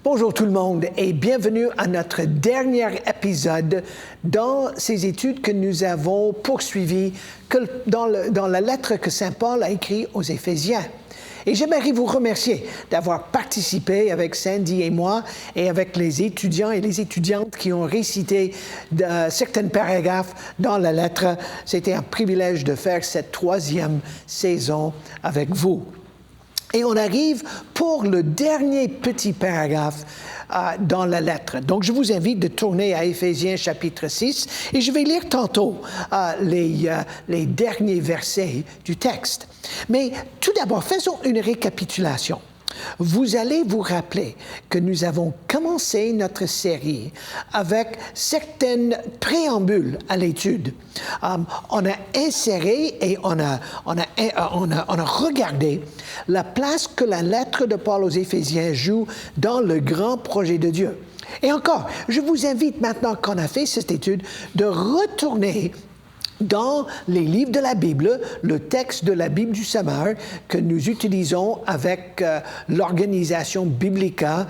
Bonjour tout le monde et bienvenue à notre dernier épisode dans ces études que nous avons poursuivies dans la lettre que Saint Paul a écrite aux Éphésiens. Et j'aimerais vous remercier d'avoir participé avec Sandy et moi et avec les étudiants et les étudiantes qui ont récité certains paragraphes dans la lettre. C'était un privilège de faire cette 3e saison avec vous. Et on arrive pour le dernier petit paragraphe dans la lettre. Donc, je vous invite de tourner à Éphésiens chapitre 6 et je vais lire tantôt les derniers versets du texte. Mais tout d'abord, faisons une récapitulation. Vous allez vous rappeler que nous avons commencé notre série avec certains préambules à l'étude. On a inséré et on a regardé la place que la lettre de Paul aux Éphésiens joue dans le grand projet de Dieu. Et encore, je vous invite maintenant qu'on a fait cette étude de retourner dans les livres de la Bible, le texte de la Bible du Sommeur que nous utilisons avec l'organisation Biblica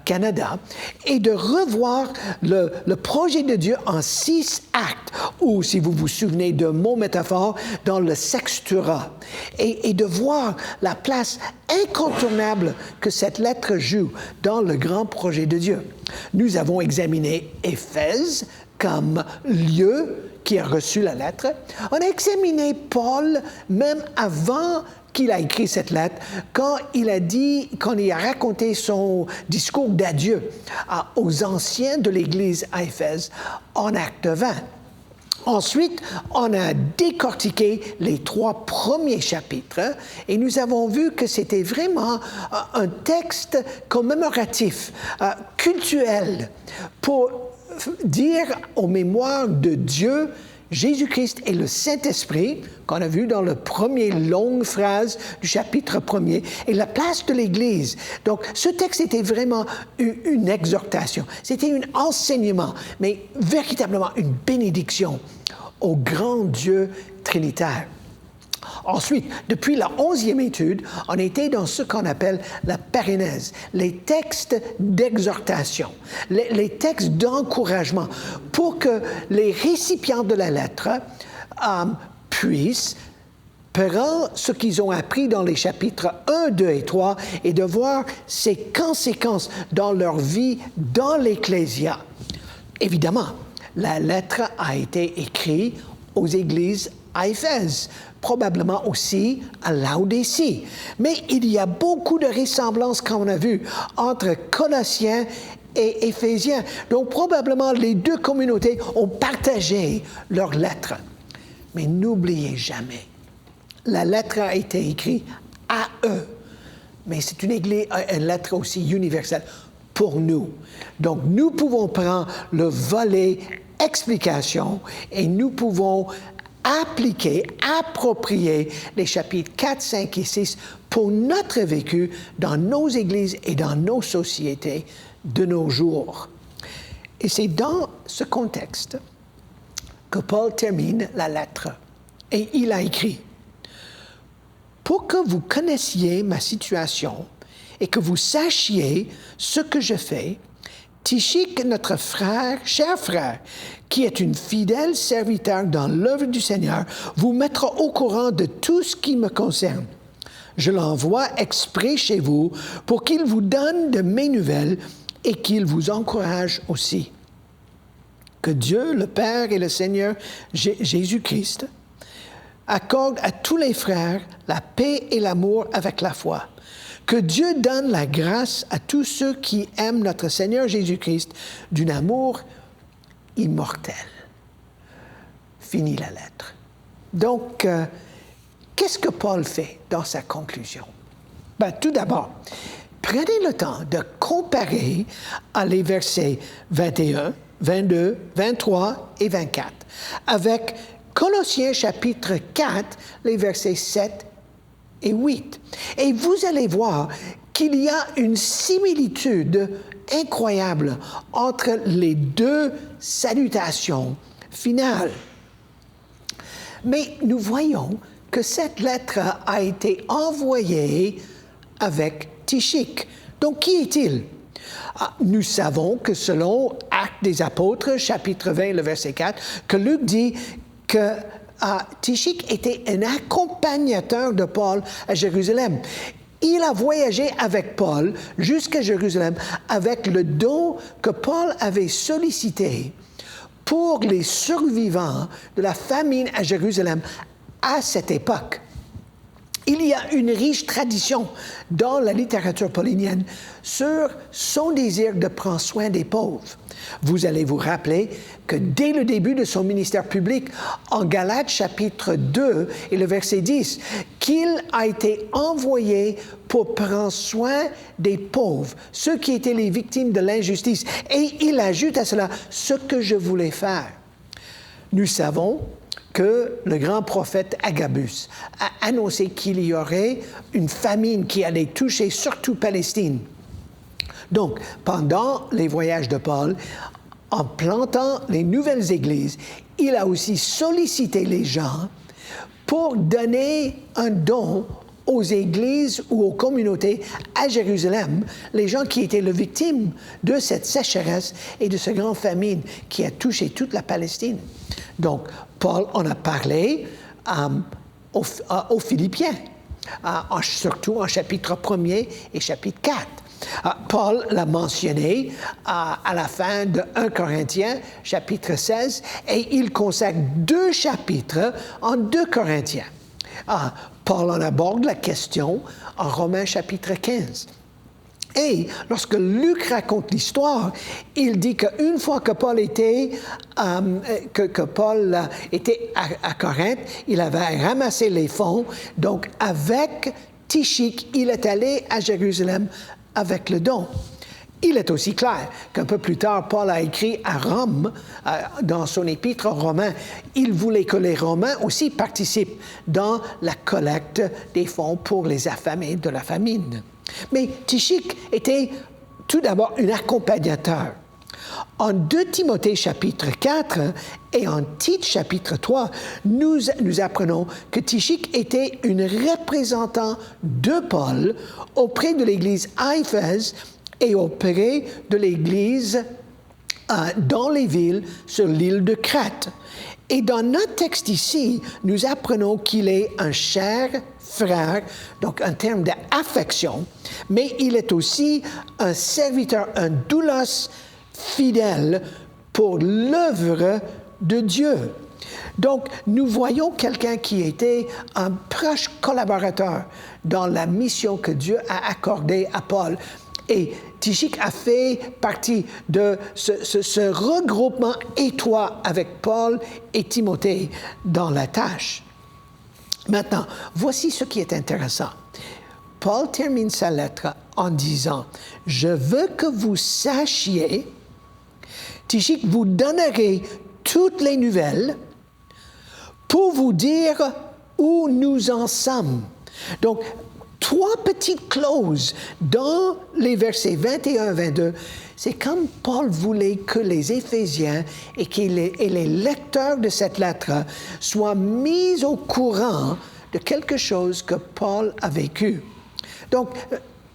Canada, et de revoir le projet de Dieu en 6 actes, ou si vous vous souvenez de mon métaphore, dans le sextura, et de voir la place incontournable que cette lettre joue dans le grand projet de Dieu. Nous avons examiné Éphèse comme lieu qui a reçu la lettre. On a examiné Paul même avant qu'il a écrit cette lettre, quand il a raconté son discours d'adieu aux anciens de l'Église à Éphèse en acte 20. Ensuite, on a décortiqué les 3 premiers chapitres et nous avons vu que c'était vraiment un texte commémoratif, cultuel, pour dire aux mémoires de Dieu, Jésus-Christ et le Saint-Esprit, qu'on a vu dans la première longue phrase du chapitre 1er, et la place de l'Église. Donc, ce texte était vraiment une exhortation, c'était un enseignement, mais véritablement une bénédiction au grand Dieu trinitaire. Ensuite, depuis la 11e étude, on était dans ce qu'on appelle la parénèse, les textes d'exhortation, les textes d'encouragement, pour que les récipients de la lettre puissent prendre ce qu'ils ont appris dans les chapitres 1, 2 et 3 et de voir ses conséquences dans leur vie dans l'Ecclésia. Évidemment, la lettre a été écrite aux églises à Éphèse, probablement aussi à Laodicée. Mais il y a beaucoup de ressemblances, comme on a vu, entre Colossiens et Éphésiens. Donc, probablement, les 2 communautés ont partagé leurs lettres. Mais n'oubliez jamais, la lettre a été écrite à eux. Mais c'est une lettre aussi universelle pour nous. Donc, nous pouvons prendre le volet explication et nous pouvons appliquer, approprier les chapitres 4, 5 et 6 pour notre vécu dans nos églises et dans nos sociétés de nos jours. Et c'est dans ce contexte que Paul termine la lettre. Et il a écrit « Pour que vous connaissiez ma situation et que vous sachiez ce que je fais, Tychik, notre frère, cher frère, qui est une fidèle serviteur dans l'œuvre du Seigneur, vous mettra au courant de tout ce qui me concerne. Je l'envoie exprès chez vous pour qu'il vous donne de mes nouvelles et qu'il vous encourage aussi. Que Dieu, le Père et le Seigneur Jésus-Christ accordent à tous les frères la paix et l'amour avec la foi. Que Dieu donne la grâce à tous ceux qui aiment notre Seigneur Jésus-Christ d'un amour immortel. » Fini la lettre. Donc, qu'est-ce que Paul fait dans sa conclusion? Tout d'abord, prenez le temps de comparer les versets 21, 22, 23 et 24 avec Colossiens chapitre 4, les versets 7 et 8. Et vous allez voir qu'il y a une similitude incroyable entre les 2 salutations finales. Mais nous voyons que cette lettre a été envoyée avec Tychik. Donc, qui est-il? Nous savons que selon Actes des Apôtres, chapitre 20, le verset 4, que Luc dit que Tychik était un accompagnateur de Paul à Jérusalem. Il a voyagé avec Paul jusqu'à Jérusalem avec le don que Paul avait sollicité pour les survivants de la famine à Jérusalem à cette époque. Il y a une riche tradition dans la littérature paulinienne sur son désir de prendre soin des pauvres. Vous allez vous rappeler que dès le début de son ministère public, en Galates chapitre 2 et le verset 10, qu'il a été envoyé pour prendre soin des pauvres, ceux qui étaient les victimes de l'injustice. Et il ajoute à cela ce que je voulais faire. Nous savons que le grand prophète Agabus a annoncé qu'il y aurait une famine qui allait toucher surtout Palestine. Donc, pendant les voyages de Paul, en plantant les nouvelles églises, il a aussi sollicité les gens pour donner un don aux églises ou aux communautés à Jérusalem, les gens qui étaient les victimes de cette sécheresse et de cette grande famine qui a touché toute la Palestine. Donc, Paul en a parlé aux Philippiens, surtout en chapitre 1er et chapitre 4. Paul l'a mentionné à la fin de 1 Corinthiens, chapitre 16, et il consacre 2 chapitres en 2 Corinthiens. Paul en aborde la question en Romains, chapitre 15. Et lorsque Luc raconte l'histoire, il dit qu'une fois que Paul était, à Corinthe, il avait ramassé les fonds. Donc, avec Tychik, il est allé à Jérusalem avec le don. Il est aussi clair qu'un peu plus tard, Paul a écrit à Rome, dans son épître aux Romains, il voulait que les Romains aussi participent dans la collecte des fonds pour les affamés de la famine. Mais Tychik était tout d'abord un accompagnateur. En 2 Timothée chapitre 4 et en Tite chapitre 3, nous apprenons que Tychik était un représentant de Paul auprès de l'Église à Éphèse et auprès de l'Église dans les villes sur l'île de Crète. Et dans notre texte ici, nous apprenons qu'il est un cher frère, donc un terme d'affection, mais il est aussi un serviteur, un doulos fidèle pour l'œuvre de Dieu. Donc, nous voyons quelqu'un qui était un proche collaborateur dans la mission que Dieu a accordée à Paul. Et Tychik a fait partie de ce regroupement étroit avec Paul et Timothée dans la tâche. Maintenant, voici ce qui est intéressant. Paul termine sa lettre en disant « Je veux que vous sachiez, Tychik vous donnerai toutes les nouvelles pour vous dire où nous en sommes. » Donc, 3 petites clauses dans les versets 21-22. C'est comme Paul voulait que les Éphésiens et les lecteurs de cette lettre soient mis au courant de quelque chose que Paul a vécu. Donc,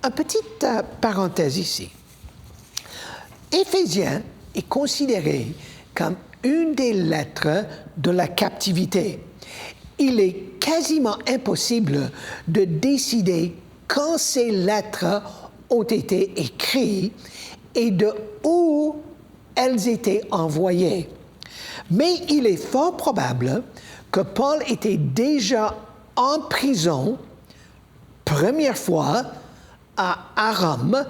une petite parenthèse ici. Éphésiens est considéré comme une des lettres de la captivité. Il est quasiment impossible de décider quand ces lettres ont été écrites et de où elles étaient envoyées. Mais il est fort probable que Paul était déjà en prison, première fois, à Rome.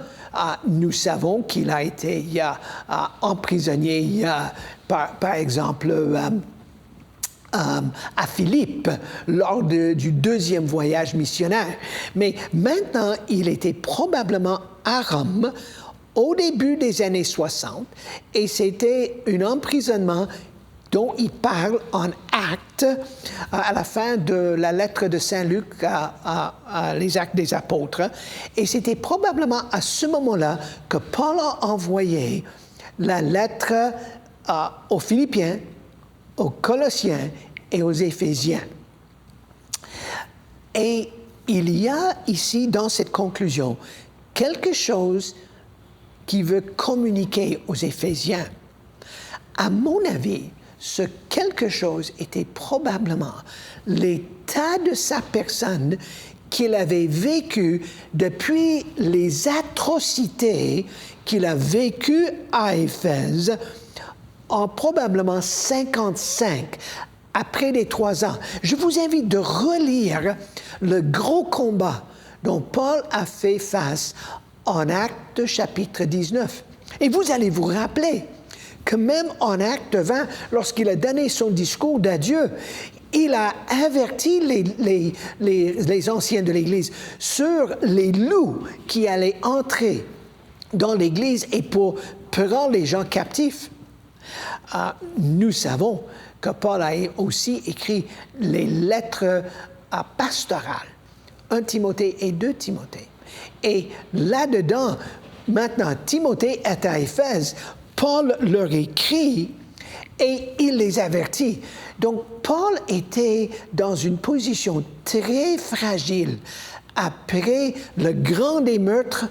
Nous savons qu'il a été emprisonné, par exemple, à Philippe lors du 2e voyage missionnaire. Mais maintenant, il était probablement à Rome au début des années 60 et c'était un emprisonnement dont il parle en Actes à la fin de la lettre de Saint Luc les Actes des Apôtres. Et c'était probablement à ce moment-là que Paul a envoyé la lettre aux Philippiens, aux Colossiens et aux Éphésiens. Et il y a ici, dans cette conclusion, quelque chose qui veut communiquer aux Éphésiens. À mon avis, ce quelque chose était probablement l'état de sa personne qu'il avait vécu depuis les atrocités qu'il a vécues à Éphèse en probablement 55, après les 3 ans. Je vous invite de relire le gros combat dont Paul a fait face en Actes chapitre 19. Et vous allez vous rappeler que même en Acte 20, lorsqu'il a donné son discours d'adieu, il a averti les anciens de l'Église sur les loups qui allaient entrer dans l'Église et pour prendre les gens captifs. Nous savons que Paul a aussi écrit les lettres pastorales, 1 Timothée et 2 Timothée. Et là-dedans, maintenant, Timothée est à Éphèse, Paul leur écrit et il les avertit. Donc, Paul était dans une position très fragile après le grand des meurtres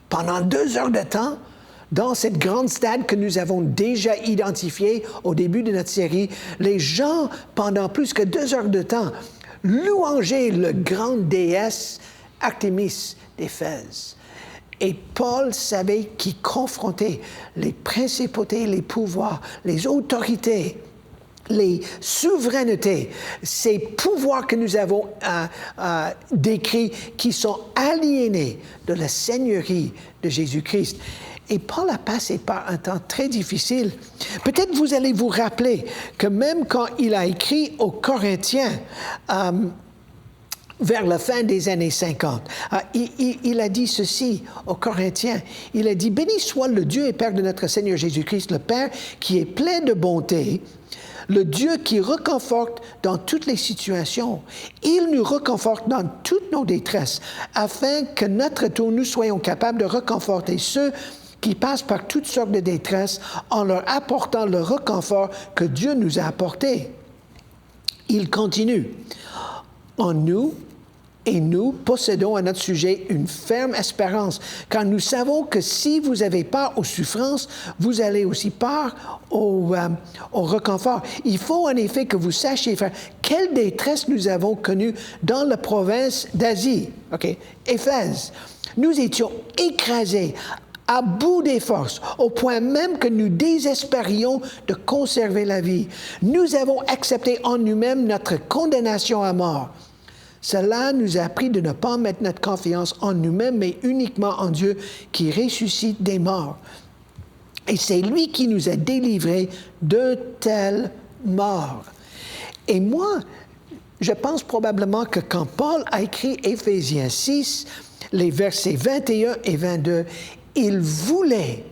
pendant 2 heures de temps dans cette grande stade que nous avons déjà identifiée au début de notre série. Les gens, pendant plus que 2 heures de temps, louangeaient le grand déesse Artémis d'Éphèse. Et Paul savait qu'il confrontait les principautés, les pouvoirs, les autorités, les souverainetés, ces pouvoirs que nous avons décrits qui sont aliénés de la seigneurie de Jésus-Christ. Et Paul a passé par un temps très difficile. Peut-être vous allez vous rappeler que même quand il a écrit aux Corinthiens, vers la fin des années 50, il a dit ceci aux Corinthiens. Il a dit « Béni soit le Dieu et Père de notre Seigneur Jésus-Christ, le Père qui est plein de bonté, le Dieu qui réconforte dans toutes les situations. Il nous réconforte dans toutes nos détresses, afin que notre tour, nous soyons capables de réconforter ceux qui passent par toutes sortes de détresses en leur apportant le réconfort que Dieu nous a apporté. » Il continue. « En nous, et nous possédons à notre sujet une ferme espérance, car nous savons que si vous avez part aux souffrances, vous allez aussi part au réconfort. Il faut en effet que vous sachiez, frères, quelle détresse nous avons connue dans la province d'Asie, Éphèse. Nous étions écrasés, à bout des forces, au point même que nous désespérions de conserver la vie. Nous avons accepté en nous-mêmes notre condamnation à mort. Cela nous a appris de ne pas mettre notre confiance en nous-mêmes, mais uniquement en Dieu qui ressuscite des morts. Et c'est lui qui nous a délivrés de telles morts. Et moi, je pense probablement que quand Paul a écrit Éphésiens 6, les versets 21 et 22, il voulait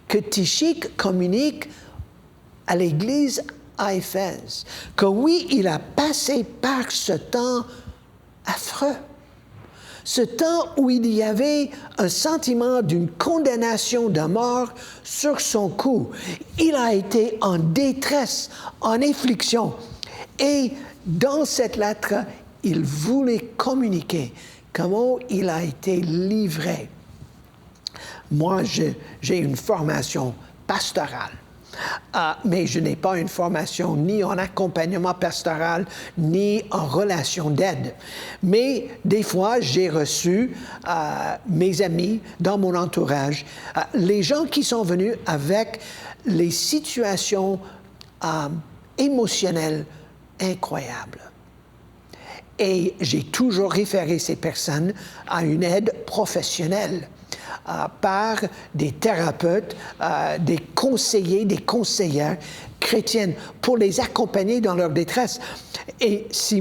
que Tychik communique à l'Église à Éphèse, que oui, il a passé par ce temps affreux. Ce temps où il y avait un sentiment d'une condamnation de mort sur son cou. Il a été en détresse, en affliction. Et dans cette lettre, il voulait communiquer comment il a été livré. Moi, j'ai une formation pastorale. Mais je n'ai pas une formation ni en accompagnement pastoral, ni en relation d'aide. Mais des fois, j'ai reçu mes amis dans mon entourage, les gens qui sont venus avec les situations émotionnelles incroyables. Et j'ai toujours référé ces personnes à une aide professionnelle. Par des thérapeutes, des conseillers, des conseillères chrétiennes pour les accompagner dans leur détresse. Et si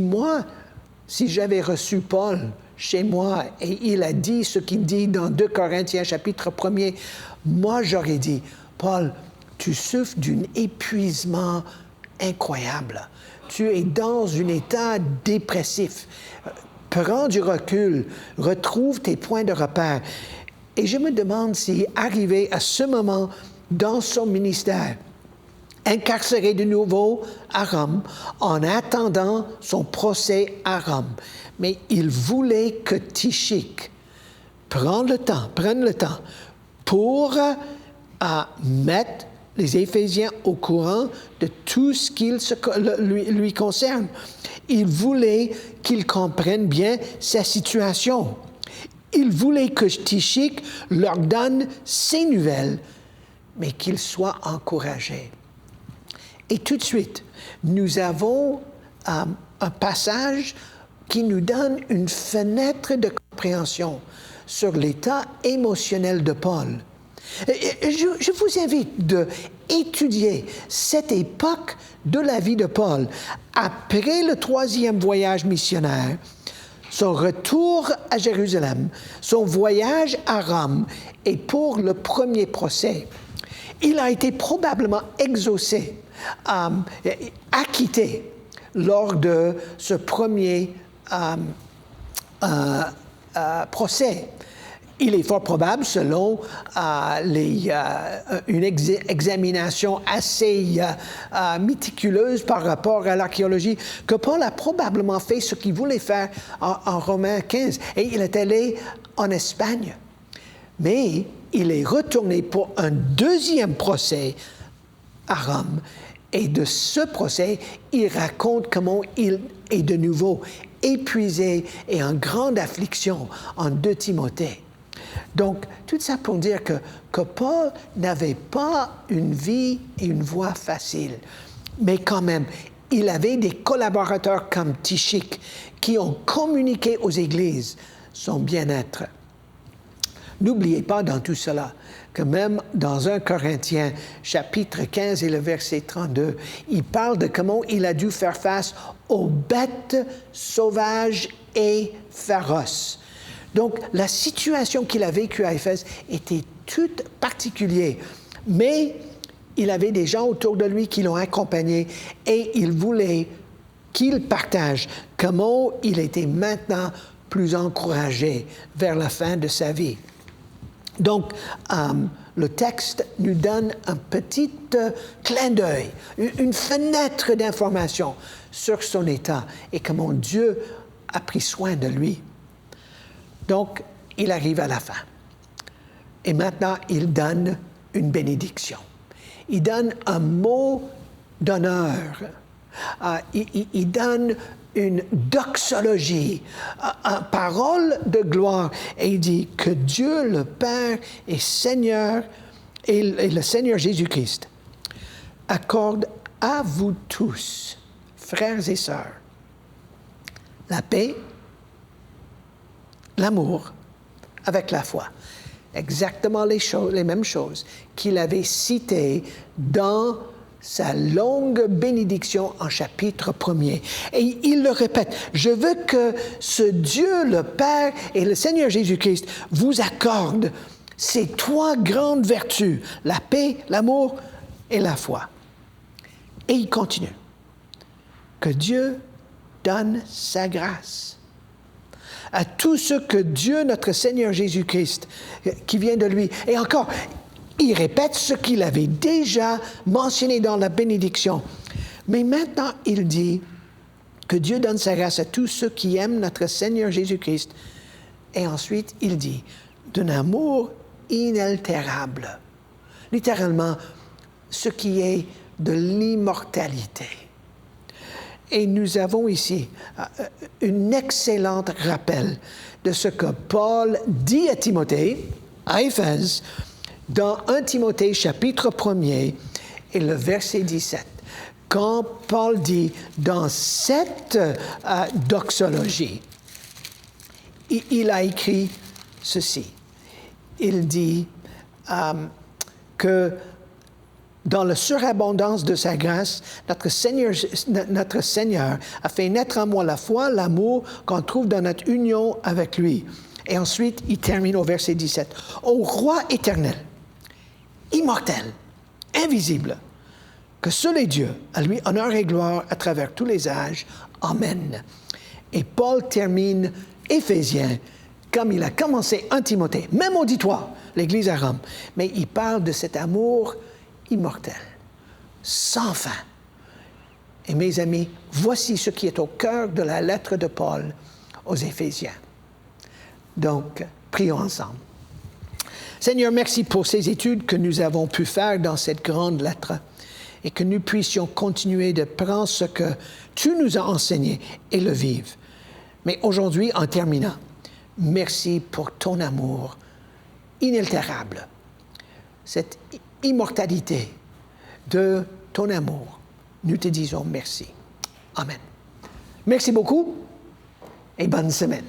j'avais reçu Paul chez moi et il a dit ce qu'il dit dans 2 Corinthiens chapitre 1er, moi j'aurais dit, Paul, tu souffres d'un épuisement incroyable. Tu es dans un état dépressif. Prends du recul, retrouve tes points de repère. Et je me demande s'il arrivait à ce moment dans son ministère, incarcéré de nouveau à Rome, en attendant son procès à Rome. Mais il voulait que Tychik prenne le temps pour mettre les Éphésiens au courant de tout ce qui lui concerne. Il voulait qu'ils comprennent bien sa situation. Il voulait que Tychik leur donne ces nouvelles, mais qu'ils soient encouragés. Et tout de suite, nous avons un passage qui nous donne une fenêtre de compréhension sur l'état émotionnel de Paul. Je vous invite d'étudier cette époque de la vie de Paul après le 3e voyage missionnaire, son retour à Jérusalem, son voyage à Rome et pour le premier procès. Il a été probablement exaucé, acquitté lors de ce premier procès. Il est fort probable, selon une examination assez méticuleuse par rapport à l'archéologie, que Paul a probablement fait ce qu'il voulait faire en Romains 15. Et il est allé en Espagne. Mais il est retourné pour un 2e procès à Rome. Et de ce procès, il raconte comment il est de nouveau épuisé et en grande affliction en 2 Timothée. Donc, tout ça pour dire que Paul n'avait pas une vie et une voie facile. Mais quand même, il avait des collaborateurs comme Tychik qui ont communiqué aux églises son bien-être. N'oubliez pas dans tout cela que même dans 1 Corinthiens, chapitre 15 et le verset 32, il parle de comment il a dû faire face aux bêtes sauvages et féroces. Donc, la situation qu'il a vécue à Éphèse était toute particulière. Mais il avait des gens autour de lui qui l'ont accompagné et il voulait qu'il partage comment il était maintenant plus encouragé vers la fin de sa vie. Donc, le texte nous donne un petit clin d'œil, une fenêtre d'information sur son état et comment Dieu a pris soin de lui. Donc, il arrive à la fin. Et maintenant, il donne une bénédiction. Il donne un mot d'honneur. Il donne une doxologie, une parole de gloire. Et il dit que Dieu, le Père et Seigneur, et le Seigneur Jésus-Christ, accorde à vous tous, frères et sœurs, la paix, l'amour avec la foi. Exactement les mêmes choses qu'il avait citées dans sa longue bénédiction en chapitre 1er. Et il le répète, je veux que ce Dieu, le Père et le Seigneur Jésus-Christ vous accordent ces 3 grandes vertus, la paix, l'amour et la foi. Et il continue, que Dieu donne sa grâce à tout ce que Dieu, notre Seigneur Jésus-Christ, qui vient de lui. Et encore, il répète ce qu'il avait déjà mentionné dans la bénédiction. Mais maintenant, il dit que Dieu donne sa grâce à tous ceux qui aiment notre Seigneur Jésus-Christ. Et ensuite, il dit, d'un amour inaltérable. Littéralement, ce qui est de l'immortalité. Et nous avons ici un excellent rappel de ce que Paul dit à Timothée, à Éphèse, dans 1 Timothée chapitre 1er et le verset 17. Quand Paul dit dans cette doxologie, il a écrit ceci. Il dit que dans la surabondance de sa grâce, notre Seigneur a fait naître en moi la foi, l'amour qu'on trouve dans notre union avec lui. Et ensuite, il termine au verset 17. Au roi éternel, immortel, invisible, que seul est Dieu, à lui honneur et gloire à travers tous les âges. Amen. Et Paul termine Éphésiens comme il a commencé 1 Timothée, même auditoire, l'Église à Rome. Mais il parle de cet amour immortel, sans fin. Et mes amis, voici ce qui est au cœur de la lettre de Paul aux Éphésiens. Donc, prions ensemble. Seigneur, merci pour ces études que nous avons pu faire dans cette grande lettre et que nous puissions continuer de prendre ce que tu nous as enseigné et le vivre. Mais aujourd'hui, en terminant, merci pour ton amour inaltérable, cette immortalité de ton amour. Nous te disons merci. Amen. Merci beaucoup et bonne semaine.